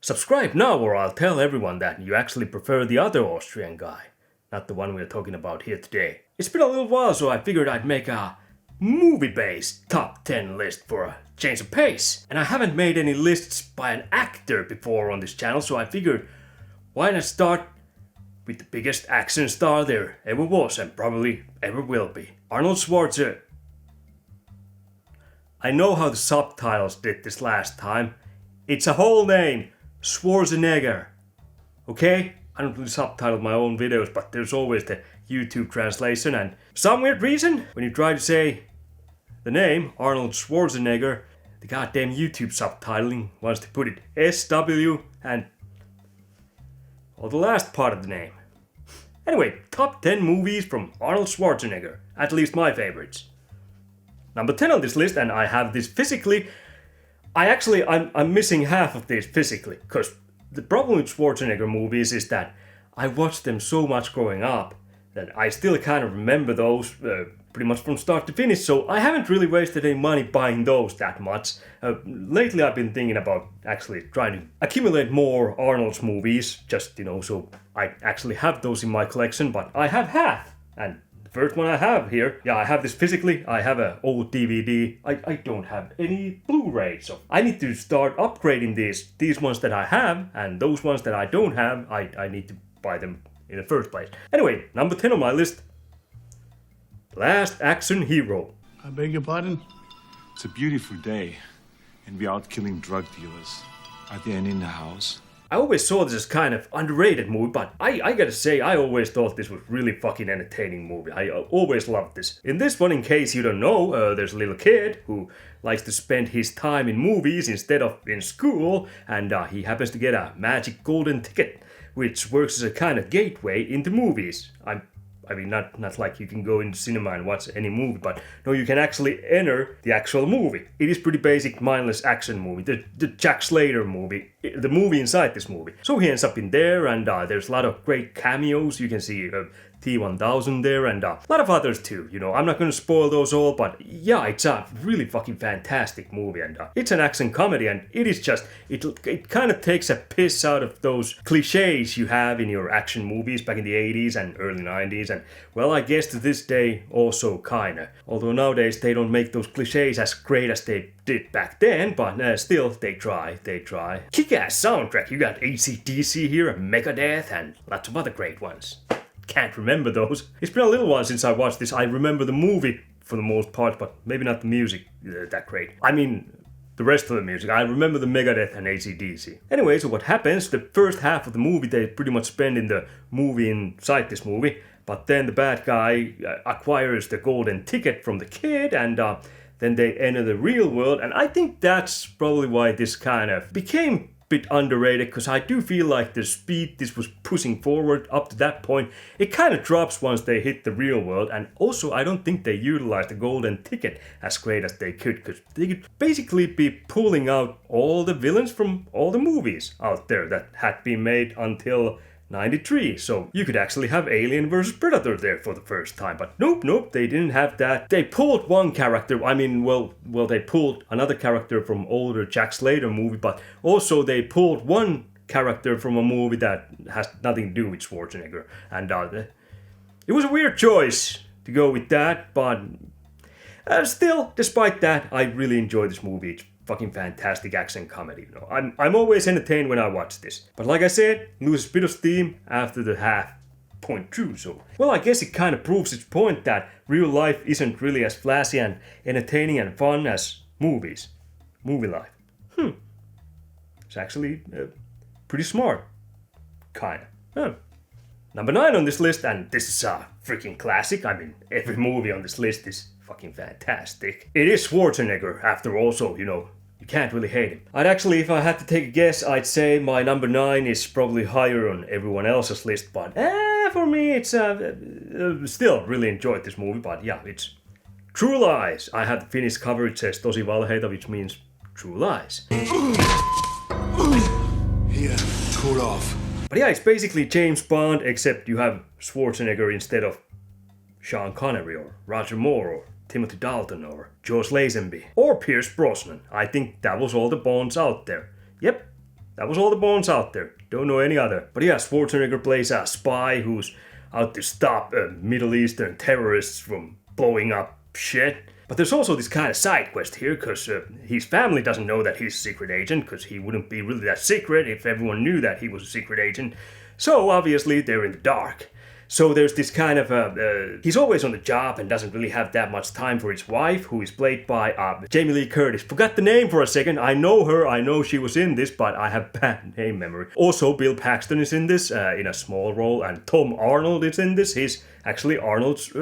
Subscribe now or I'll tell everyone that you actually prefer the other Austrian guy, not the one we're talking about here today. It's been a little while, so I figured I'd make a movie-based top 10 list for a change of pace. And I haven't made any lists by an actor before on this channel, so I figured why not start with the biggest action star there ever was and probably ever will be. Arnold Schwarzenegger. I know how the subtitles did this last time. It's a whole name, Schwarzenegger. Okay? I don't really subtitle my own videos, but there's always the YouTube translation, and for some weird reason, when you try to say the name, Arnold Schwarzenegger, the goddamn YouTube subtitling wants to put it SW and the last part of the name. Anyway, top 10 movies from Arnold Schwarzenegger, at least my favorites. Number 10 on this list, and I have this physically. I'm missing half of this physically, because the problem with Schwarzenegger movies is that I watched them so much growing up that I still kind of remember those pretty much from start to finish, so I haven't really wasted any money buying those that much. Lately I've been thinking about actually trying to accumulate more Arnold's movies, just, so I actually have those in my collection, but I have half. And the first one I have here, I have this physically, I have an old DVD, I don't have any Blu-rays, so I need to start upgrading these ones that I have, and those ones that I don't have, I need to buy them in the first place. Anyway, number 10 on my list, Last Action Hero. I beg your pardon? It's a beautiful day, and we're out killing drug dealers. Are there any in the house? I always saw this as kind of underrated movie, but I gotta say, I always thought this was really fucking entertaining movie. I always loved this. In this one, in case you don't know, there's a little kid who likes to spend his time in movies instead of in school, and he happens to get a magic golden ticket, which works as a kind of gateway into movies. I mean, not like you can go into cinema and watch any movie, but no, you can actually enter the actual movie. It is pretty basic, mindless action movie. The Jack Slater movie, the movie inside this movie. So he ends up in there, and there's a lot of great cameos. You can see T-1000 there, and a lot of others too. I'm not gonna spoil those all, but yeah, it's a really fucking fantastic movie, and it's an action comedy, and it is just, it kind of takes a piss out of those cliches you have in your action movies back in the 80s and early 90s, and well, I guess to this day also kinda. Although nowadays they don't make those cliches as great as they did back then, but still, they try. Kick-ass soundtrack, you got AC/DC here, Megadeth, and lots of other great ones. Can't remember those. It's been a little while since I watched this. I remember the movie for the most part, but maybe not the music that great. I mean, the rest of the music. I remember the Megadeth and AC/DC. Anyway, so what happens, the first half of the movie they pretty much spend in the movie inside this movie, but then the bad guy acquires the golden ticket from the kid, and then they enter the real world, and I think that's probably why this kind of became bit underrated, because I do feel like the speed this was pushing forward up to that point, it kind of drops once they hit the real world, and also I don't think they utilized the golden ticket as great as they could, because they could basically be pulling out all the villains from all the movies out there that had been made until 93, so you could actually have Alien vs Predator there for the first time, but nope, they didn't have that. They pulled one character, they pulled another character from older Jack Slater movie, but also they pulled one character from a movie that has nothing to do with Schwarzenegger, and it was a weird choice to go with that, but still, despite that, I really enjoyed this movie. It's fucking fantastic action comedy. I'm always entertained when I watch this. But like I said, loses a bit of steam after the half point through. So, well, I guess it kind of proves its point that real life isn't really as flashy and entertaining and fun as movies. Movie life. It's actually pretty smart. Kinda. Number 9 on this list, and this is a freaking classic. I mean, every movie on this list is fucking fantastic. It is Schwarzenegger, after all, so, you can't really hate him. I'd actually, if I had to take a guess, I'd say my number 9 is probably higher on everyone else's list, but for me, it's still really enjoyed this movie, but yeah, it's True Lies. I have the Finnish cover, it says Tosi Valheita, which means True Lies. Here, cool off. But yeah, it's basically James Bond, except you have Schwarzenegger instead of Sean Connery or Roger Moore or Timothy Dalton or George Lazenby or Pierce Brosnan. I think that was all the Bonds out there. Yep, That was all the bones out there. Don't know any other. But yeah, Schwarzenegger plays a spy who's out to stop Middle Eastern terrorists from blowing up shit. But there's also this kind of side quest here, because his family doesn't know that he's a secret agent, because he wouldn't be really that secret if everyone knew that he was a secret agent. So obviously they're in the dark. So there's this kind of, he's always on the job and doesn't really have that much time for his wife, who is played by Jamie Lee Curtis. Forgot the name for a second. I know her, I know she was in this, but I have bad name memory. Also, Bill Paxton is in this, in a small role, and Tom Arnold is in this. He's actually Arnold's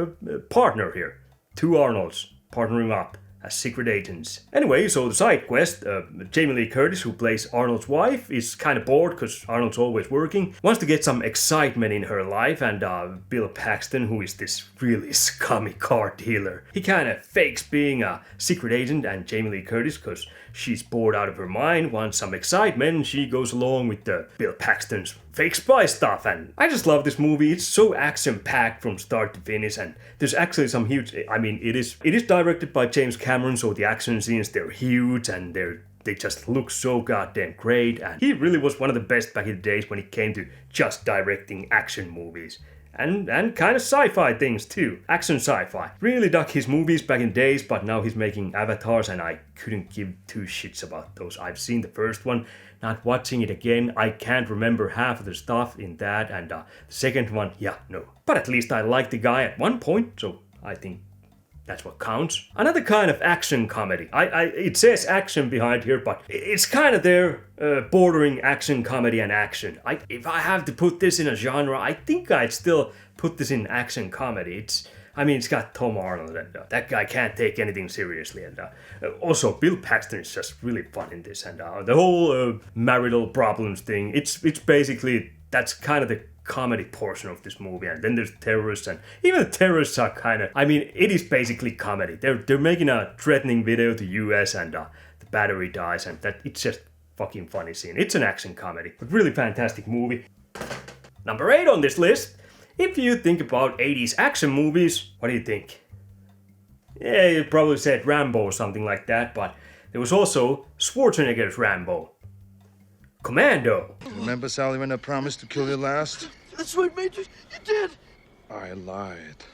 partner here. Two Arnolds partnering up as secret agents. Anyway, so the side quest, Jamie Lee Curtis, who plays Arnold's wife, is kind of bored because Arnold's always working, wants to get some excitement in her life, and Bill Paxton, who is this really scummy car dealer, he kind of fakes being a secret agent, and Jamie Lee Curtis, because she's bored out of her mind, wants some excitement, and she goes along with Bill Paxton's fake spy stuff. And I just love this movie. It's so action-packed from start to finish, and there's actually some huge, I mean, it is directed by James Cameron, so the action scenes, they're huge, and they just look so goddamn great, and he really was one of the best back in the days when it came to just directing action movies. And kind of sci-fi things too. Action sci-fi. Really dug his movies back in the days, but now he's making avatars, and I couldn't give two shits about those. I've seen the first one, not watching it again. I can't remember half of the stuff in that, and the second one, yeah, no. But at least I liked the guy at one point, so I think that's what counts. Another kind of action comedy. It says action behind here, but it's kind of there, bordering action comedy and action. If I have to put this in a genre, I think I'd still put this in action comedy. It's got Tom Arnold, and that guy can't take anything seriously. And also, Bill Paxton is just really fun in this. And the whole marital problems thing, it's basically, that's kind of the comedy portion of this movie. And then there's terrorists, and even the terrorists are kind of, it is basically comedy. They're making a threatening video to US, and the battery dies, and it's just fucking funny scene. It's an action comedy, but really fantastic movie. Number 8 on this list. If you think about 80s action movies, what do you think? Yeah, you probably said Rambo or something like that, but there was also Schwarzenegger's Rambo. Commando. Remember, Sally, when I promised to kill you last? That's right, Major. You did. I lied.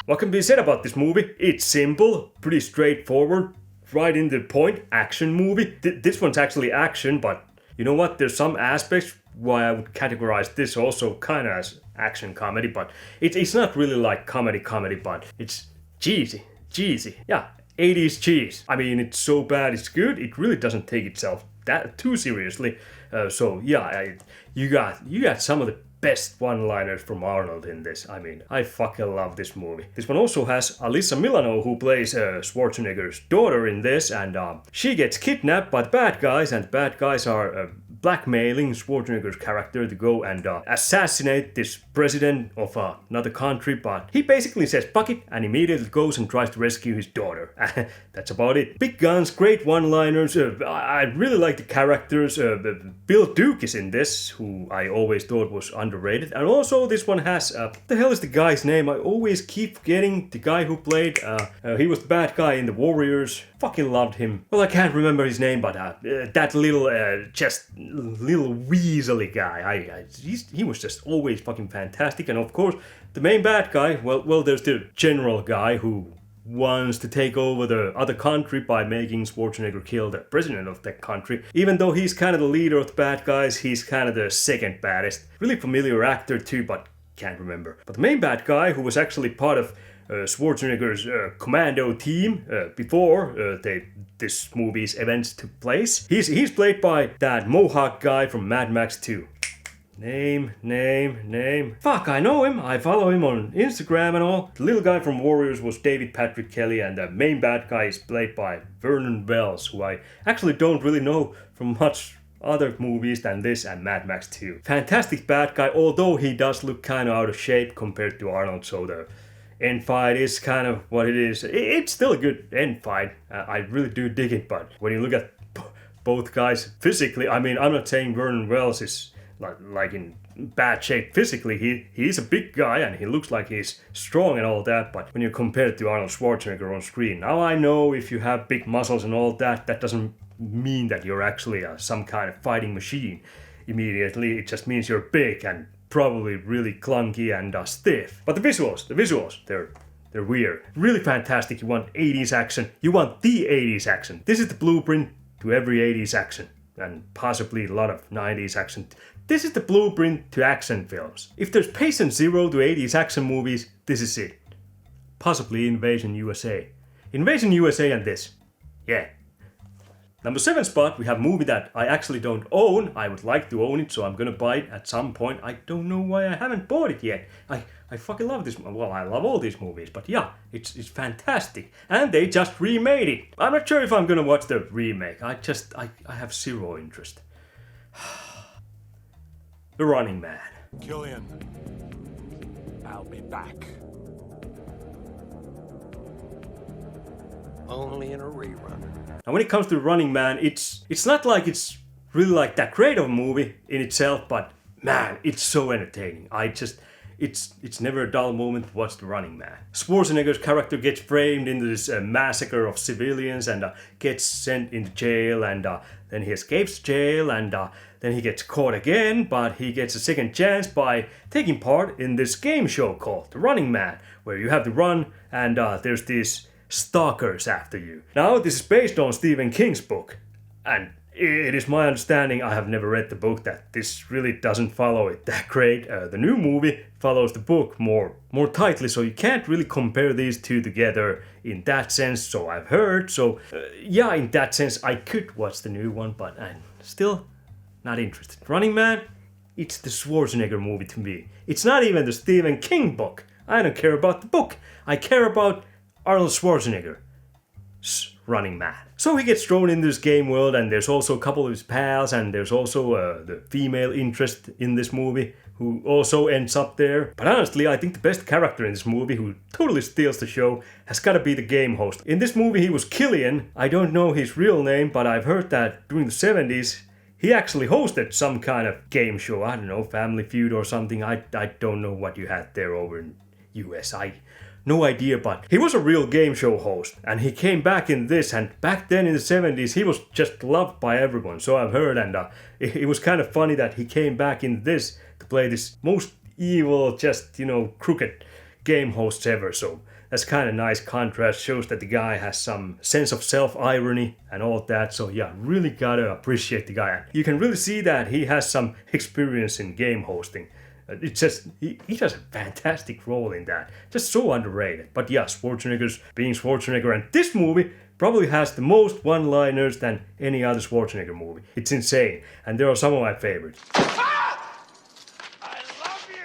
What can be said about this movie? It's simple, pretty straightforward, right in the point, action movie. This one's actually action, but you know what? There's some aspects why I would categorize this also kind of as action comedy, but it's not really like comedy, but it's cheesy. Yeah, 80s cheese. It's so bad it's good. It really doesn't take itself that too seriously. So yeah, you got some of the best one-liners from Arnold in this. I fucking love this movie. This one also has Alyssa Milano, who plays Schwarzenegger's daughter in this, and she gets kidnapped by the bad guys, and the bad guys are blackmailing Schwarzenegger's character to go and assassinate this president of another country, but he basically says fuck it and immediately goes and tries to rescue his daughter. That's about it. Big guns, great one-liners. I really like the characters. Bill Duke is in this, who I always thought was underrated, and also this one has what the hell is the guy's name? I always keep forgetting the guy who played he was the bad guy in The Warriors. Fucking loved him. Well, I can't remember his name, but that little weaselly guy, he was just always fucking fantastic. And of course, the main bad guy, well, there's the general guy who wants to take over the other country by making Schwarzenegger kill the president of that country. Even though he's kind of the leader of the bad guys, he's kind of the second baddest. Really familiar actor too, but can't remember. But the main bad guy, who was actually part of Schwarzenegger's Commando team before this movie's events took place. He's played by that Mohawk guy from Mad Max 2. Name. Fuck, I know him. I follow him on Instagram and all. The little guy from Warriors was David Patrick Kelly, and the main bad guy is played by Vernon Wells, who I actually don't really know from much other movies than this and Mad Max 2. Fantastic bad guy, although he does look kind of out of shape compared to Arnold, so the end fight is kind of what it is. It's still a good end fight. I really do dig it, but when you look at both guys physically, I'm not saying Vernon Wells is like in bad shape physically. He's a big guy and he looks like he's strong and all that, but when you compare it to Arnold Schwarzenegger on screen, now I know if you have big muscles and all that, that doesn't mean that you're actually some kind of fighting machine immediately. It just means you're big and probably really clunky and stiff. But the visuals, they're weird. Really fantastic. You want 80s action. You want the 80s action. This is the blueprint to every 80s action. And possibly a lot of 90s action. This is the blueprint to action films. If there's patient zero to 80s action movies, this is it. Possibly Invasion USA. Invasion USA and this. Yeah. Number 7 spot, we have a movie that I actually don't own. I would like to own it, so I'm gonna buy it at some point. I don't know why I haven't bought it yet. I fucking love this. Well, I love all these movies, but yeah, it's fantastic. And they just remade it. I'm not sure if I'm gonna watch the remake. I have zero interest. The Running Man. Killian, I'll be back. Only in a rerun. And when it comes to Running Man, it's not like it's really like that great of a movie in itself, but man, it's so entertaining. It's never a dull moment to watch The Running Man. Schwarzenegger's character gets framed into this massacre of civilians and gets sent into jail, and then he escapes jail, and then he gets caught again, but he gets a second chance by taking part in this game show called The Running Man, where you have to run and there's these stalkers after you. Now, this is based on Stephen King's book, and it is my understanding, I have never read the book, that this really doesn't follow it that great. The new movie follows the book more tightly, so you can't really compare these two together in that sense, so I've heard. So, yeah, in that sense, I could watch the new one, but I'm still not interested. Running Man, it's the Schwarzenegger movie to me. It's not even the Stephen King book. I don't care about the book. I care about Arnold Schwarzenegger. Running Man. So he gets thrown in this game world, and there's also a couple of his pals, and there's also the female interest in this movie who also ends up there. But honestly, I think the best character in this movie, who totally steals the show, has gotta be the game host. In this movie he was Killian. I don't know his real name, but I've heard that during the 70s he actually hosted some kind of game show. I don't know, Family Feud or something. I don't know what you had there over in US. No idea, but he was a real game show host, and he came back in this, and back then in the 70s he was just loved by everyone, so I've heard, and it was kind of funny that he came back in this to play this most evil, just, crooked game host ever, so that's kind of nice contrast, shows that the guy has some sense of self-irony and all that, so yeah, really gotta appreciate the guy. You can really see that he has some experience in game hosting. It's just, he does a fantastic role in that. Just so underrated. But yeah, Schwarzenegger's being Schwarzenegger, and this movie probably has the most one-liners than any other Schwarzenegger movie. It's insane, and there are some of my favorites. Ah! I love you!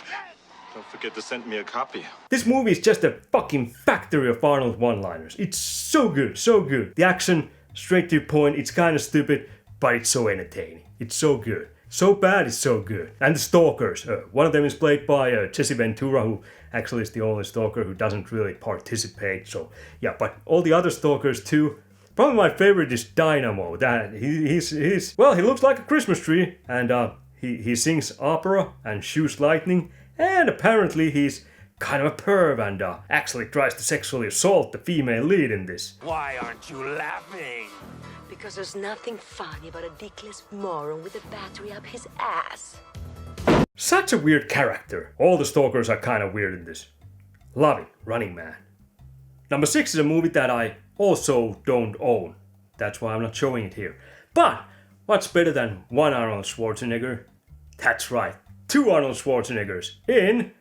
Yes! Don't forget to send me a copy. This movie is just a fucking factory of Arnold one-liners. It's so good, so good. The action, straight to the point, it's kind of stupid, but it's so entertaining. It's so good. So bad, it's so good. And the stalkers. One of them is played by Jesse Ventura, who actually is the only stalker who doesn't really participate. So yeah, but all the other stalkers too. Probably my favorite is Dynamo. That he looks like a Christmas tree, and he sings opera and shoots lightning, and apparently he's kind of a perv and actually tries to sexually assault the female lead in this. Why aren't you laughing? Because there's nothing funny about a dickless moron with a battery up his ass. Such a weird character. All the stalkers are kind of weird in this. Love it, Running Man. Number 6 is a movie that I also don't own. That's why I'm not showing it here. But what's better than one Arnold Schwarzenegger? That's right, 2 Arnold Schwarzeneggers in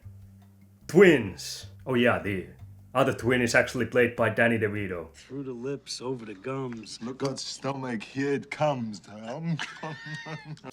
Twins. Oh yeah, the other twin is actually played by Danny DeVito. Through the lips, over the gums. Look at stomach, here it comes, Tom.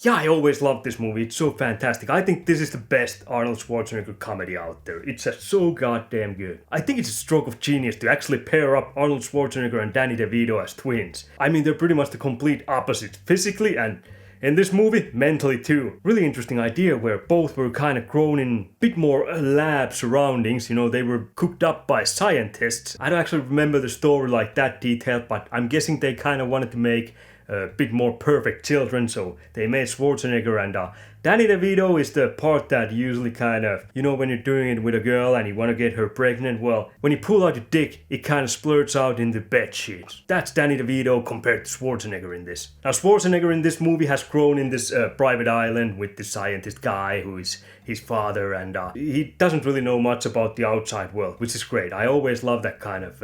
Yeah, I always loved this movie. It's so fantastic. I think this is the best Arnold Schwarzenegger comedy out there. It's just so goddamn good. I think it's a stroke of genius to actually pair up Arnold Schwarzenegger and Danny DeVito as twins. I mean, they're pretty much the complete opposites, physically and in this movie, mentally too. Really interesting idea where both were kind of grown in a bit more lab surroundings. They were cooked up by scientists. I don't actually remember the story like that detailed, but I'm guessing they kind of wanted to make a bit more perfect children, so they made Schwarzenegger and Danny DeVito is the part that usually kind of, you know, when you're doing it with a girl and you want to get her pregnant, well, when you pull out your dick, it kind of splurts out in the bed sheets. That's Danny DeVito compared to Schwarzenegger in this. Now, Schwarzenegger in this movie has grown in this private island with this scientist guy who is his father, and he doesn't really know much about the outside world, which is great. I always love that kind of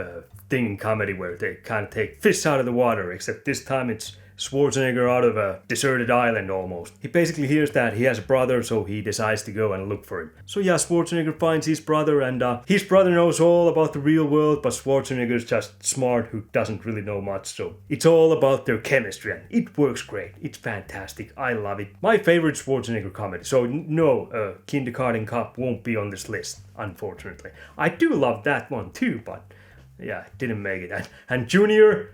thing in comedy where they kind of take fish out of the water, except this time it's Schwarzenegger out of a deserted island almost. He basically hears that he has a brother, so he decides to go and look for him. So yeah, Schwarzenegger finds his brother, and his brother knows all about the real world, but Schwarzenegger's just smart who doesn't really know much, so it's all about their chemistry, and it works great. It's fantastic. I love it. My favorite Schwarzenegger comedy. So no, Kindergarten Cop won't be on this list, unfortunately. I do love that one too, but yeah, didn't make it. And Junior,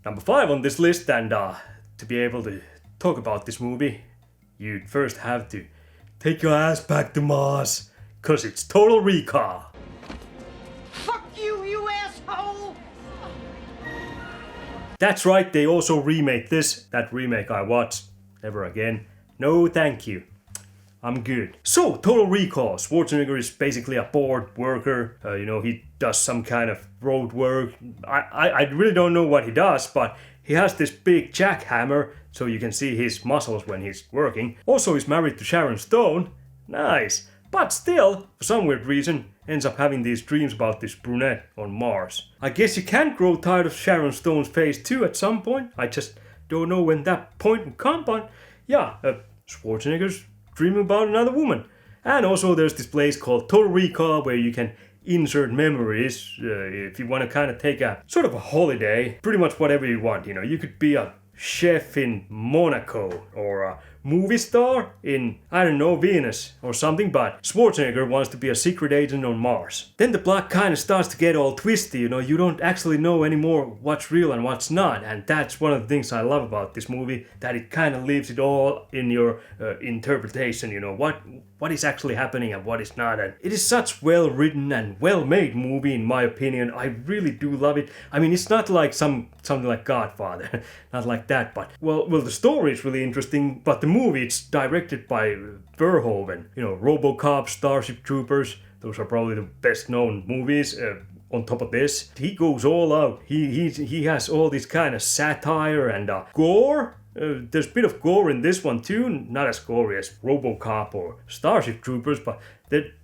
number 5 on this list, and to be able to talk about this movie, you'd first have to take your ass back to Mars, cause it's Total Recall. Fuck you, you asshole! That's right, they also remade this. That remake I watched. Never again. No thank you. I'm good. So, Total Recall. Schwarzenegger is basically a bored worker. He does some kind of road work. I really don't know what he does, but he has this big jackhammer, so you can see his muscles when he's working. Also, he's married to Sharon Stone. Nice. But still, for some weird reason, ends up having these dreams about this brunette on Mars. I guess you can grow tired of Sharon Stone's face too at some point. I just don't know when that point will come, but yeah, Schwarzenegger's dreaming about another woman. And also there's this place called Total Recall where you can insert memories if you want to kind of take a sort of a holiday, pretty much whatever you want. You could be a chef in Monaco or a movie star in, I don't know, Venus or something, but Schwarzenegger wants to be a secret agent on Mars. Then the plot kind of starts to get all twisty, you don't actually know anymore what's real and what's not, and that's one of the things I love about this movie, that it kind of leaves it all in your interpretation, what is actually happening and what is not, and it is such well written and well made movie in my opinion. I really do love it. I mean, it's not like something like Godfather, not like that, but well the story is really interesting, but the movie, it's directed by Verhoeven. RoboCop, Starship Troopers, those are probably the best known movies. On top of this, he goes all out. He has all this kind of satire and gore. There's a bit of gore in this one too, not as gory as RoboCop or Starship Troopers, but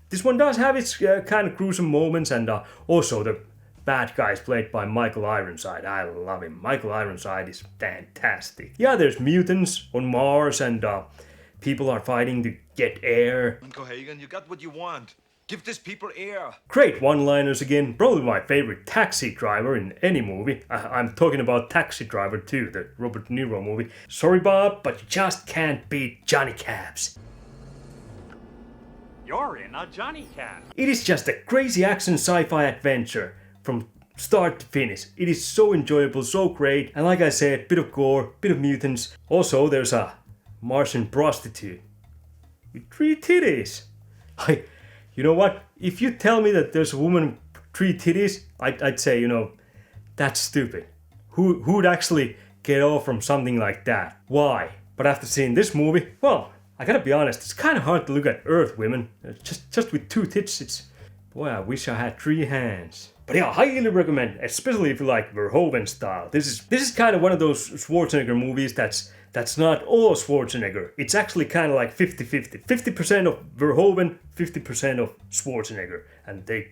this one does have its kind of gruesome moments, and also the bad guy is played by Michael Ironside. I love him. Michael Ironside is fantastic. Yeah, there's mutants on Mars, and people are fighting to get air. Uncle Hagen, you got what you want. Give these people air. Great one-liners again. Probably my favorite taxi driver in any movie. I'm talking about Taxi Driver 2, the Robert De Niro movie. Sorry, Bob, but you just can't beat Johnny Cabs. You're in a Johnny Cab. It is just a crazy action sci-fi adventure from start to finish. It is so enjoyable, so great, and like I said, bit of gore, bit of mutants. Also, there's a Martian prostitute with 3 titties. You know what? If you tell me that there's a woman with 3 titties, I'd say, that's stupid. Who'd actually get off from something like that? Why? But after seeing this movie, well, I gotta be honest, it's kind of hard to look at Earth women. Just with 2 tits, boy, I wish I had 3 hands. But yeah, I highly recommend, especially if you like Verhoeven style. This is kind of one of those Schwarzenegger movies that's not all Schwarzenegger. It's actually kind of like 50-50. 50% of Verhoeven, 50% of Schwarzenegger. And they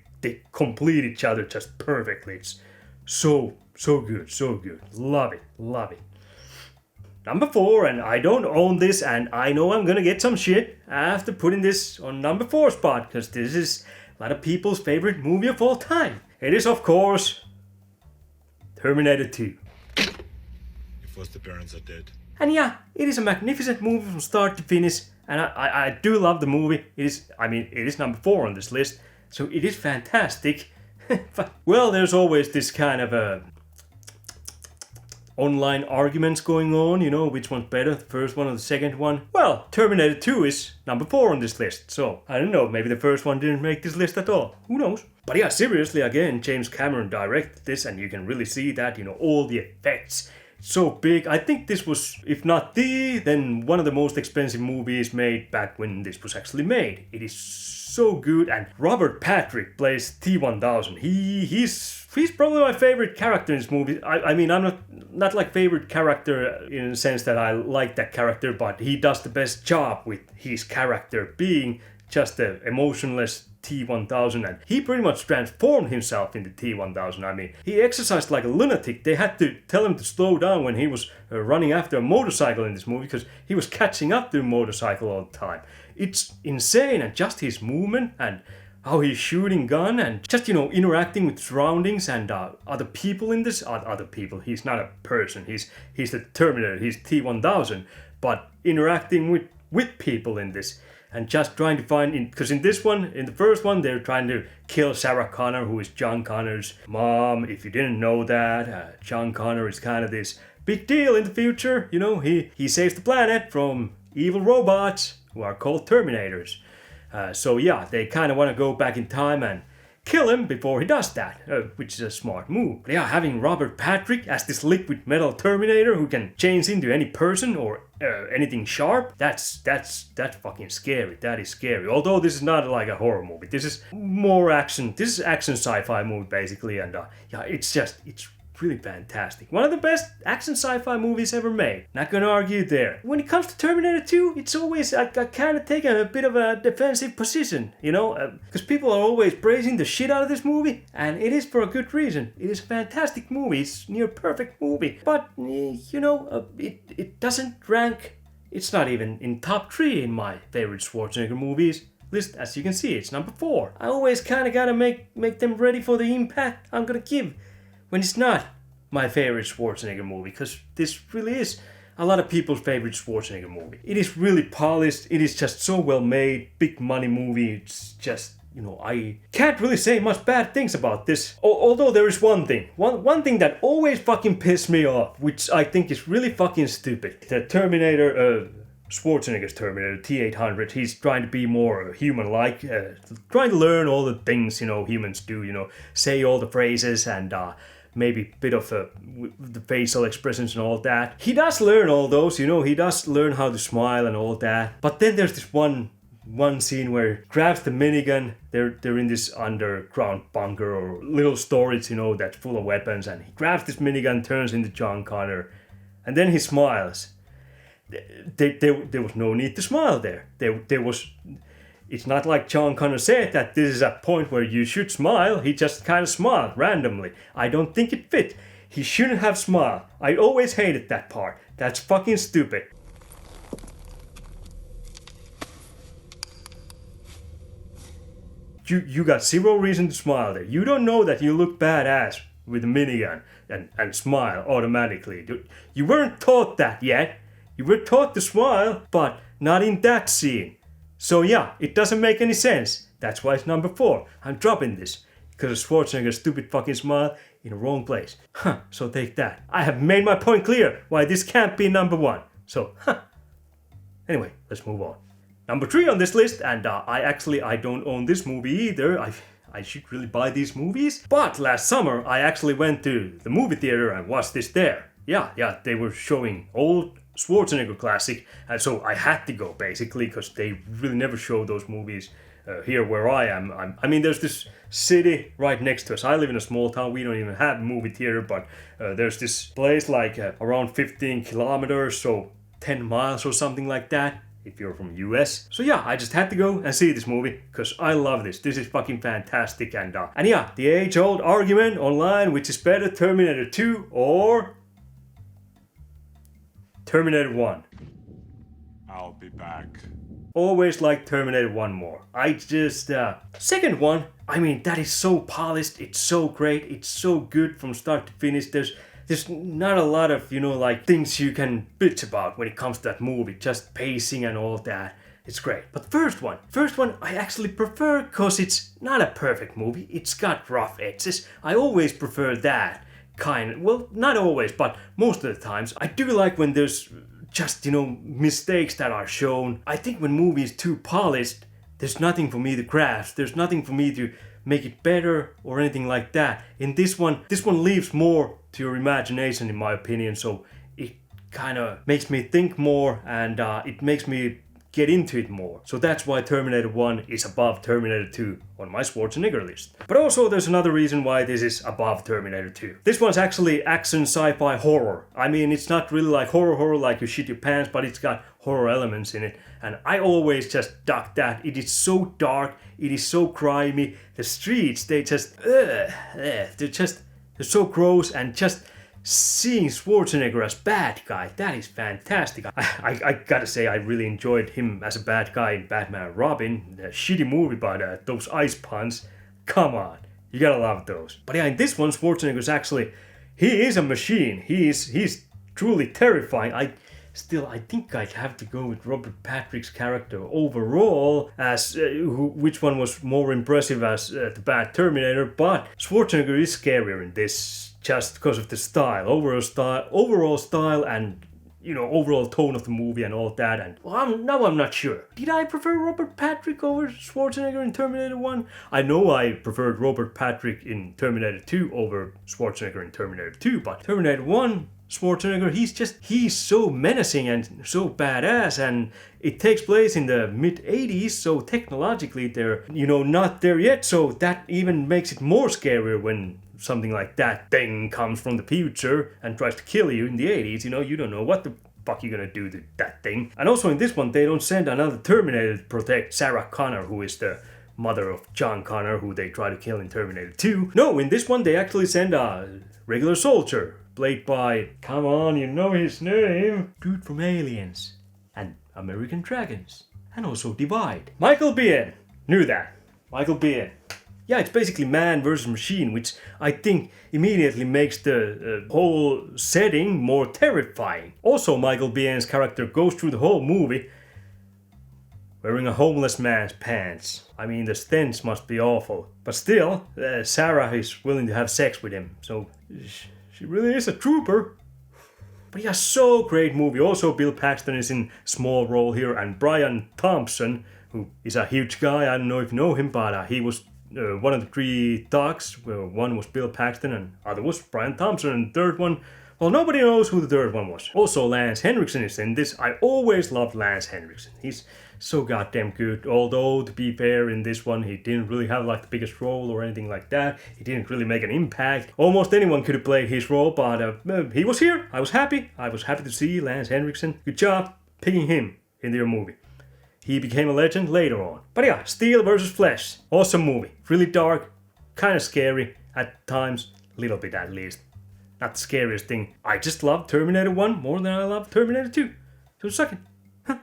complete each other just perfectly. It's so good, so good. Love it. Number 4, and I don't own this, and I know I'm gonna get some shit after putting this on number 4 spot, because this is a lot of people's favorite movie of all time. It is, of course, Terminator 2. Your foster parents are dead. And yeah, it is a magnificent movie from start to finish, and I do love the movie. It is number 4 on this list, so it is fantastic. But, well, there's always this kind of online arguments going on, which one's better, the first one or the second one. Well, Terminator 2 is number 4 on this list, so I don't know, maybe the first one didn't make this list at all. Who knows? But yeah, seriously, again, James Cameron directed this, and you can really see that, all the effects. so big. I think this was, if not then one of the most expensive movies made back when this was actually made. It is so good, and Robert Patrick plays T-1000. He's probably my favorite character in this movie. I mean, I'm not like favorite character in the sense that I like that character, but he does the best job with his character being just an emotionless T-1000, and he pretty much transformed himself into T-1000. I mean, he exercised like a lunatic. They had to tell him to slow down when he was running after a motorcycle in this movie because he was catching up to a motorcycle all the time. It's insane, and just his movement and how he's shooting gun and just, interacting with surroundings and other people in this. Other people, he's not a person, he's the Terminator, he's T-1000, but interacting with people in this. And just trying to find, because in the first one, they're trying to kill Sarah Connor, who is John Connor's mom. If you didn't know that, John Connor is kind of this big deal in the future. He saves the planet from evil robots who are called Terminators. So yeah, they kind of want to go back in time and kill him before he does that, which is a smart move. But yeah, having Robert Patrick as this liquid metal Terminator who can change into any person or anything sharp, that's fucking scary. That is scary. Although this is not like a horror movie. This is more action. This is action sci-fi movie basically, and yeah, it's really fantastic. One of the best action sci-fi movies ever made. Not gonna argue there. When it comes to Terminator 2, it's always, I kind of take a bit of a defensive position, because people are always praising the shit out of this movie, and it is for a good reason. It is a fantastic movie. It's near perfect movie. But, it doesn't rank, it's not even in top 3 in my favorite Schwarzenegger movies list. As you can see, it's number 4. I always kind of gotta make them ready for the impact I'm gonna give when it's not my favorite Schwarzenegger movie, because this really is a lot of people's favorite Schwarzenegger movie. It is really polished, it is just so well made, big money movie. It's just, I can't really say much bad things about this. Although there is one thing that always fucking pisses me off, which I think is really fucking stupid. The Terminator, Schwarzenegger's Terminator, T-800, he's trying to be more human-like, trying to learn all the things, humans do, say all the phrases and maybe a bit of the facial expressions and all that. He does learn all those, he does learn how to smile and all that. But then there's this one scene where he grabs the minigun. They're in this underground bunker or little storage, that's full of weapons, and he grabs this minigun, turns into John Connor, and then he smiles. There was no need to smile there. There was. It's not like John Connor said that this is a point where you should smile. He just kind of smiled randomly. I don't think it fit. He shouldn't have smiled. I always hated that part. That's fucking stupid. You got zero reason to smile there. You don't know that you look badass with a minigun and smile automatically. You weren't taught that yet. You were taught to smile, but not in that scene. So yeah, it doesn't make any sense. That's why it's number 4. I'm dropping this because of Schwarzenegger's stupid fucking smile in the wrong place. So take that. I have made my point clear why this can't be number 1. So, Anyway, let's move on. Number 3 on this list, and I don't own this movie either. I should really buy these movies. But last summer, I actually went to the movie theater and watched this there. Yeah, they were showing old Schwarzenegger classic, and so I had to go basically because they really never show those movies here where I am. I mean, there's this city right next to us. I live in a small town. We don't even have a movie theater, but there's this place like around 15 kilometers, so 10 miles or something like that if you're from US. So yeah, I just had to go and see this movie because I love this. This is fucking fantastic, and yeah, the age-old argument online, which is better, Terminator 2 or Terminator 1. I'll be back. Always like Terminator 1 more. I just, second one, I mean, that is so polished, it's so great, it's so good from start to finish. There's not a lot of, things you can bitch about when it comes to that movie, just pacing and all that. It's great. But first one I actually prefer because it's not a perfect movie. It's got rough edges. I always prefer that. Well, not always, but most of the times. I do like when there's just, mistakes that are shown. I think when movie is too polished, there's nothing for me to grasp. There's nothing for me to make it better or anything like that. In this one leaves more to your imagination, in my opinion. So it kind of makes me think more, and it makes me get into it more. So that's why Terminator 1 is above Terminator 2 on my Schwarzenegger list. But also there's another reason why this is above Terminator 2. This one's actually action sci-fi horror. I mean, it's not really like horror like you shit your pants, but it's got horror elements in it. And I always just duck that. It is so dark, it is so grimy. The streets, they're so gross, and just seeing Schwarzenegger as bad guy, that is fantastic. I gotta say, I really enjoyed him as a bad guy in Batman and Robin. A shitty movie, but those ice puns, come on, you gotta love those. But yeah, in this one, Schwarzenegger's actually, he is a machine. He's truly terrifying. I think I'd have to go with Robert Patrick's character overall, as which one was more impressive as the bad Terminator, but Schwarzenegger is scarier in this, just because of the style, overall style, and overall tone of the movie and all that. And now I'm not sure. Did I prefer Robert Patrick over Schwarzenegger in Terminator 1? I know I preferred Robert Patrick in Terminator 2 over Schwarzenegger in Terminator 2, but Terminator 1, Schwarzenegger, he's so menacing and so badass, and it takes place in the mid-80s, so technologically they're, not there yet, so that even makes it more scarier when something like that thing comes from the future and tries to kill you in the 80s. You don't know what the fuck you're gonna do to that thing. And also in this one, they don't send another Terminator to protect Sarah Connor, who is the mother of John Connor, who they try to kill in Terminator 2. No, in this one, they actually send a regular soldier, played by, come on, you know his name, dude from Aliens and American Dragons, and also Divide. Michael Biehn. Knew that. Michael Biehn. Yeah, it's basically man versus machine, which I think immediately makes the whole setting more terrifying. Also, Michael Biehn's character goes through the whole movie wearing a homeless man's pants. I mean, the stench must be awful. But still, Sarah is willing to have sex with him, so she really is a trooper. But yeah, so great movie. Also, Bill Paxton is in small role here, and Brian Thompson, who is a huge guy. I don't know if you know him, but he was one of the three thugs. One was Bill Paxton, and other was Brian Thompson, and the third one, well, nobody knows who the third one was. Also, Lance Henriksen is in this. I always loved Lance Henriksen. He's so goddamn good. Although, to be fair, in this one, he didn't really have like the biggest role or anything like that. He didn't really make an impact. Almost anyone could have played his role, but he was here. I was happy. I was happy to see Lance Henriksen. Good job picking him in your movie. He became a legend later on. But yeah, Steel vs. Flesh. Awesome movie. Really dark, kind of scary at times. Little bit at least. Not the scariest thing. I just love Terminator 1 more than I love Terminator 2. So suck it. Huh.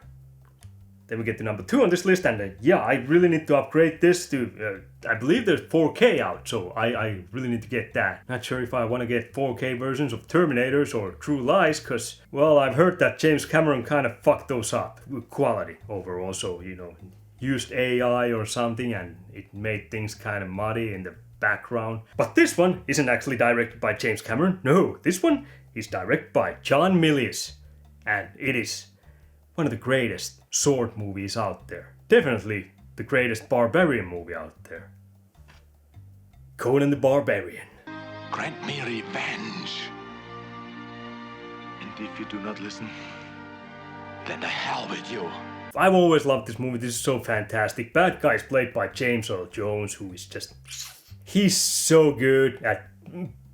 Then we get to number 2 on this list, and yeah, I really need to upgrade this to, I believe there's 4K out, so I really need to get that. Not sure if I want to get 4K versions of Terminators or True Lies, because, well, I've heard that James Cameron kind of fucked those up with quality overall, so, used AI or something, and it made things kind of muddy in the background. But this one isn't actually directed by James Cameron. No, this one is directed by John Milius, and it is one of the greatest sword movies out there. Definitely the greatest barbarian movie out there. Conan the Barbarian. Grant me revenge. And if you do not listen, Then to hell with you. I've always loved this movie. This is so fantastic. Bad guy is played by James Earl Jones, who is just... He's so good at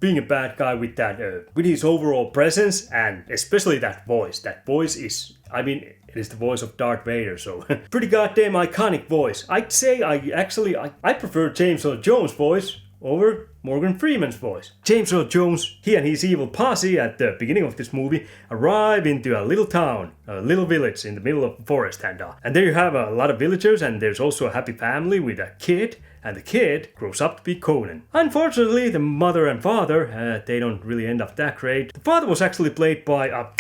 being a bad guy with that, with his overall presence, and especially that voice. That voice is, it is the voice of Darth Vader, so pretty goddamn iconic voice. I'd say I prefer James Earl Jones' voice over Morgan Freeman's voice. James Earl Jones, he and his evil posse at the beginning of this movie arrive into a little town, a little village in the middle of the forest, and there you have a lot of villagers, and there's also a happy family with a kid, and the kid grows up to be Conan. Unfortunately, the mother and father, they don't really end up that great. The father was actually played by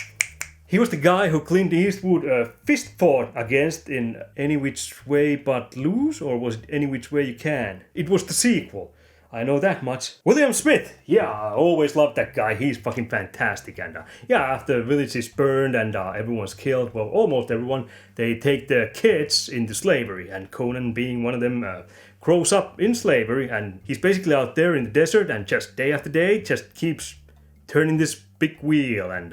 he was the guy who Clint Eastwood fist fought against in Any Which Way But Loose, or was it Any Which Way You Can? It was the sequel. I know that much. William Smith. Yeah, I always loved that guy. He's fucking fantastic. And after the village is burned and everyone's killed, well, almost everyone, they take the kids into slavery. And Conan, being one of them, grows up in slavery. And he's basically out there in the desert and just day after day just keeps turning this big wheel, and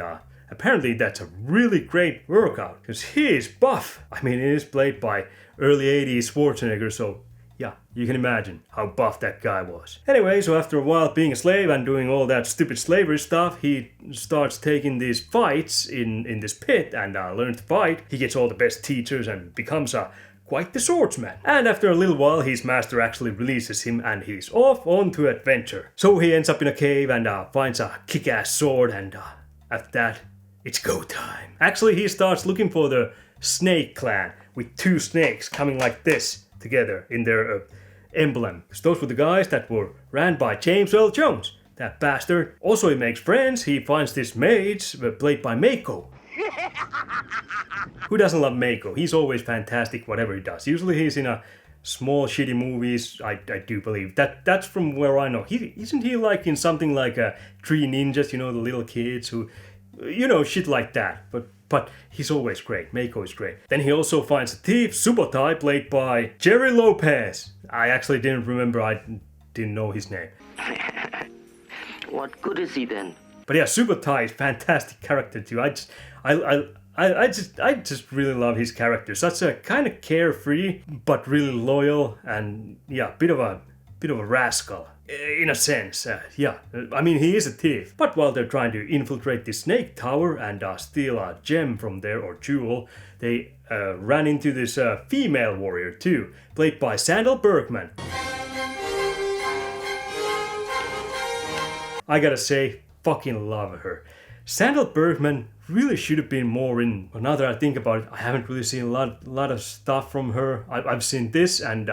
apparently that's a really great workout, because he is buff. I mean, it is played by early 80s Schwarzenegger, so yeah, you can imagine how buff that guy was. Anyway, so after a while being a slave and doing all that stupid slavery stuff, he starts taking these fights in this pit and learns to fight. He gets all the best teachers and becomes quite the swordsman. And after a little while, his master actually releases him and he's off on to adventure. So he ends up in a cave and finds a kick-ass sword, and after that, it's go time. Actually, he starts looking for the Snake Clan with 2 snakes coming like this together in their emblem. Because those were the guys that were ran by James Earl Jones, that bastard. Also, he makes friends. He finds this mage played by Mako. Who doesn't love Mako? He's always fantastic whatever he does. Usually he's in a small shitty movies, I do believe. That's from where I know. Isn't he like in something like Three Ninjas, you know, the little kids who, you know, shit like that. But he's always great. Mako is great. Then he also finds a thief, Subotai, played by Jerry Lopez. I actually didn't remember. I didn't know his name. What good is he then? But yeah, Subotai is a fantastic character too. I just really love his character. Such a kind of carefree, but really loyal, and yeah, bit of a rascal. In a sense, yeah. I mean, he is a thief. But while they're trying to infiltrate the Snake Tower and steal a gem from there, or jewel, they ran into this female warrior too, played by Sandal Bergman. I gotta say, fucking love her. Sandal Bergman really should have been more in. Well, now that I think about it, I haven't really seen a lot of stuff from her. I've seen this and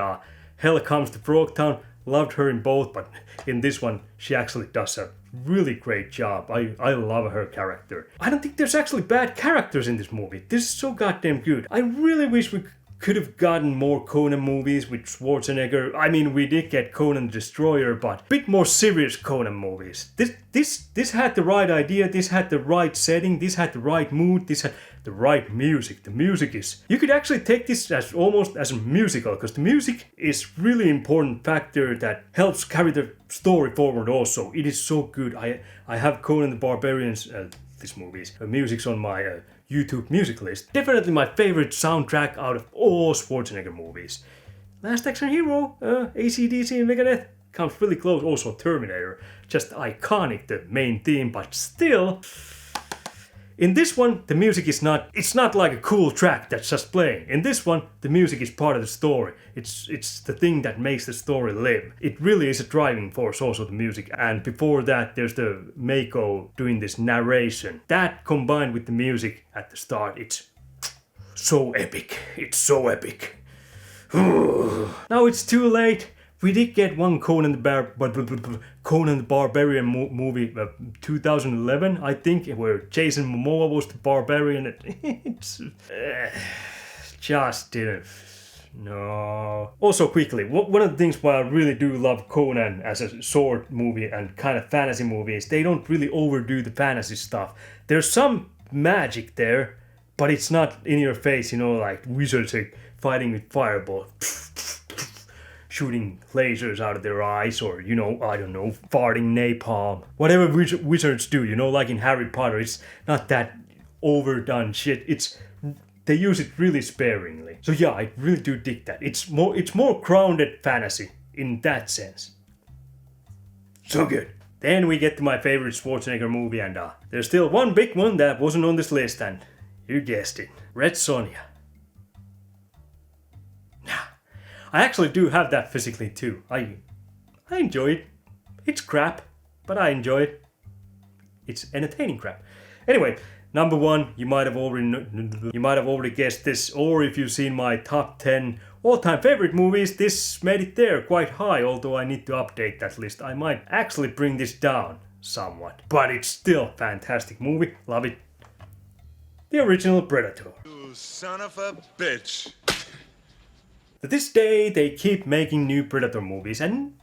Hell Comes to Frogtown. Loved her in both, but in this one, she actually does a really great job. I love her character. I don't think there's actually bad characters in this movie. This is so goddamn good. I really wish we could have gotten more Conan movies with Schwarzenegger. I mean, we did get Conan the Destroyer, but a bit more serious Conan movies. This had the right idea, this had the right setting, this had the right mood, this had the right music. The music is... You could actually take this as almost as a musical, because the music is really important factor that helps carry the story forward also. It is so good. I have Conan the Barbarian's, this movie's music's on my YouTube music list. Definitely my favorite soundtrack out of all Schwarzenegger movies. Last Action Hero, AC/DC and Megadeth comes really close. Also Terminator, just iconic, the main theme, but still... In this one, the music is not... It's not like a cool track that's just playing. In this one, the music is part of the story. It's the thing that makes the story live. It really is a driving force, also the music. And before that, there's the Mako doing this narration. That combined with the music at the start, it's so epic. It's so epic. Now it's too late. We did get one Conan the Barbarian movie, 2011, I think, where Jason Momoa was the barbarian. It's just didn't. No. Also, quickly, one of the things why I really do love Conan as a sword movie and kind of fantasy movie is they don't really overdo the fantasy stuff. There's some magic there, but it's not in your face, you know, like wizards fighting with fireball. Shooting lasers out of their eyes, or, you know, I don't know, farting napalm. Whatever wizards do, you know, like in Harry Potter, it's not that overdone shit. They use it really sparingly. So yeah, I really do dig that. It's more grounded fantasy in that sense. So good. Then we get to my favorite Schwarzenegger movie, and there's still one big one that wasn't on this list, and you guessed it, Red Sonja. I actually do have that physically too. I enjoy it. It's crap, but I enjoy it. It's entertaining crap. Anyway, number one, you might have already guessed this, or if you've seen my top 10 all-time favorite movies, this made it there quite high, although I need to update that list. I might actually bring this down somewhat, but it's still a fantastic movie. Love it. The original Predator. You son of a bitch. To this day, they keep making new Predator movies, and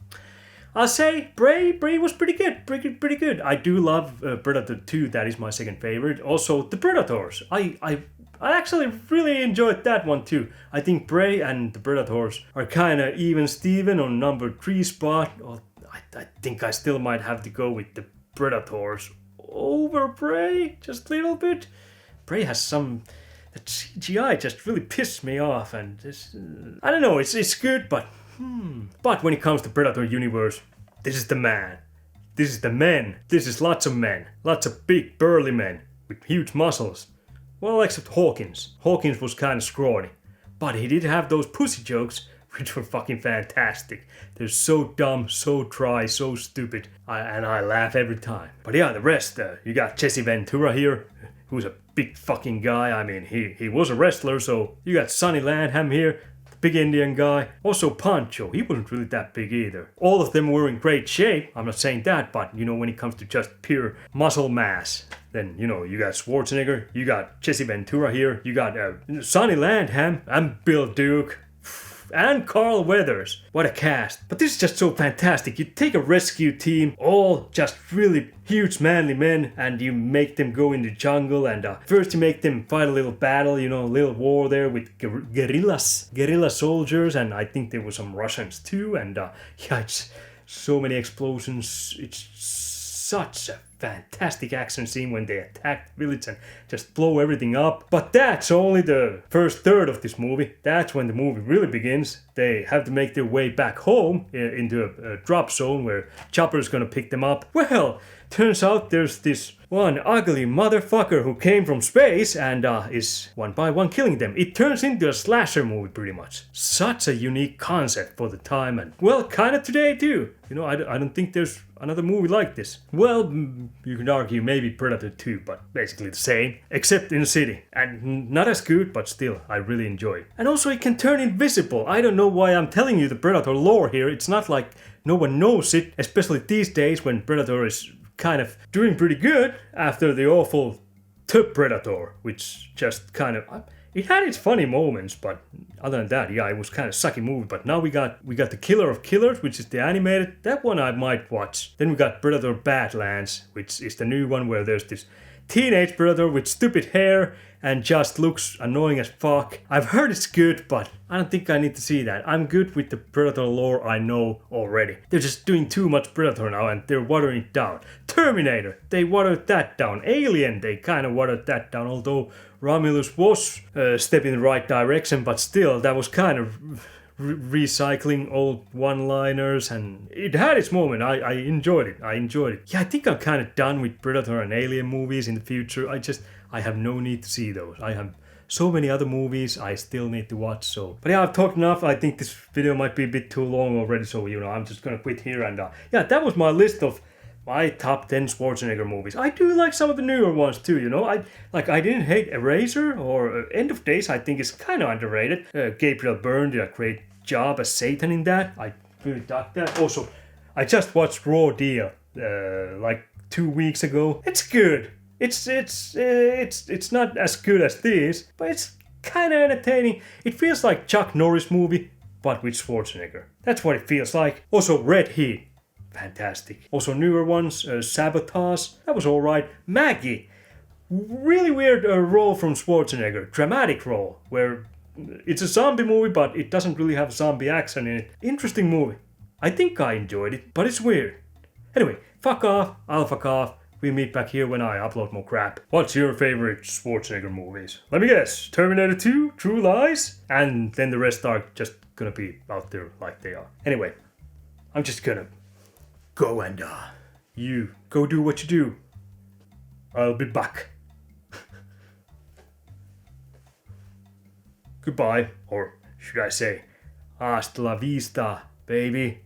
I'll say Bray was pretty good. I do love Predator 2, that is my second favorite. Also, The Predators. I actually really enjoyed that one too. I think Bray and The Predators are kind of even Steven on number 3 spot. I think I still might have to go with The Predators over Prey, just a little bit. Prey has some... The CGI just really pissed me off, and this... I don't know, it's good, but... But when it comes to Predator universe, this is the man. This is the men. This is lots of men. Lots of big, burly men with huge muscles. Well, except Hawkins. Hawkins was kind of scrawny. But he did have those pussy jokes, which were fucking fantastic. They're so dumb, so dry, so stupid. And I laugh every time. But yeah, the rest, you got Jesse Ventura here, who's a big fucking guy. I mean, he was a wrestler, so you got Sonny Landham here, the big Indian guy. Also Pancho, he wasn't really that big either. All of them were in great shape, I'm not saying that, but you know, when it comes to just pure muscle mass, then, you know, you got Schwarzenegger, you got Jesse Ventura here, you got Sonny Landham, and Bill Duke, and Carl Weathers. What a cast. But this is just so fantastic. You take a rescue team, all just really huge manly men, and you make them go in the jungle, and first you make them fight a little battle, you know, a little war there with guerrilla soldiers, and I think there were some Russians too, and yeah, it's so many explosions. It's such a fantastic action scene when they attack the village and just blow everything up. But that's only the first third of this movie. That's when the movie really begins. They have to make their way back home into a drop zone where Chopper's gonna pick them up. Well, turns out there's this one ugly motherfucker who came from space and is one by one killing them. It turns into a slasher movie pretty much. Such a unique concept for the time, and well, kind of today too. You know, I don't think there's another movie like this. Well, you can argue maybe Predator 2, but basically the same, except in the city. And not as good, but still, I really enjoy it. And also it can turn invisible. I don't know why I'm telling you the Predator lore here. It's not like no one knows it, especially these days when Predator is kind of doing pretty good after the awful Predator, which just kind of... It had its funny moments, but other than that, yeah, it was kind of sucky movie. But now we got the Killer of Killers, which is the animated. That one I might watch. Then we got Predator Badlands, which is the new one where there's this teenage Predator with stupid hair and just looks annoying as fuck. I've heard it's good, but I don't think I need to see that. I'm good with the Predator lore I know already. They're just doing too much Predator now and they're watering it down. Terminator, they watered that down. Alien, they kind of watered that down, although Romulus was stepping in the right direction, but still, that was kind of recycling old one-liners, and it had its moment. I enjoyed it. Yeah, I think I'm kind of done with Predator and Alien movies in the future. I have no need to see those. I have so many other movies I still need to watch, so... But yeah, I've talked enough. I think this video might be a bit too long already, so, you know, I'm just gonna quit here, and yeah, that was my list of my top 10 Schwarzenegger movies. I do like some of the newer ones too, you know. I didn't hate Eraser or End of Days. I think it's kind of underrated. Gabriel Byrne did a great job as Satan in that. I really dug that. Also, I just watched Raw Deal like 2 weeks ago. It's good. It's not as good as this, but it's kind of entertaining. It feels like Chuck Norris movie, but with Schwarzenegger. That's what it feels like. Also, Red Heat. Fantastic. Also newer ones, Sabotage, that was alright. Maggie, really weird role from Schwarzenegger, dramatic role, where it's a zombie movie but it doesn't really have zombie action in it. Interesting movie. I think I enjoyed it, but it's weird. Anyway, fuck off, I'll fuck off. We meet back here when I upload more crap. What's your favorite Schwarzenegger movies? Let me guess, Terminator 2, True Lies, and then the rest are just gonna be out there like they are. Anyway, I'm just gonna go and you go do what you do. I'll be back. Goodbye, or should I say, hasta la vista, baby.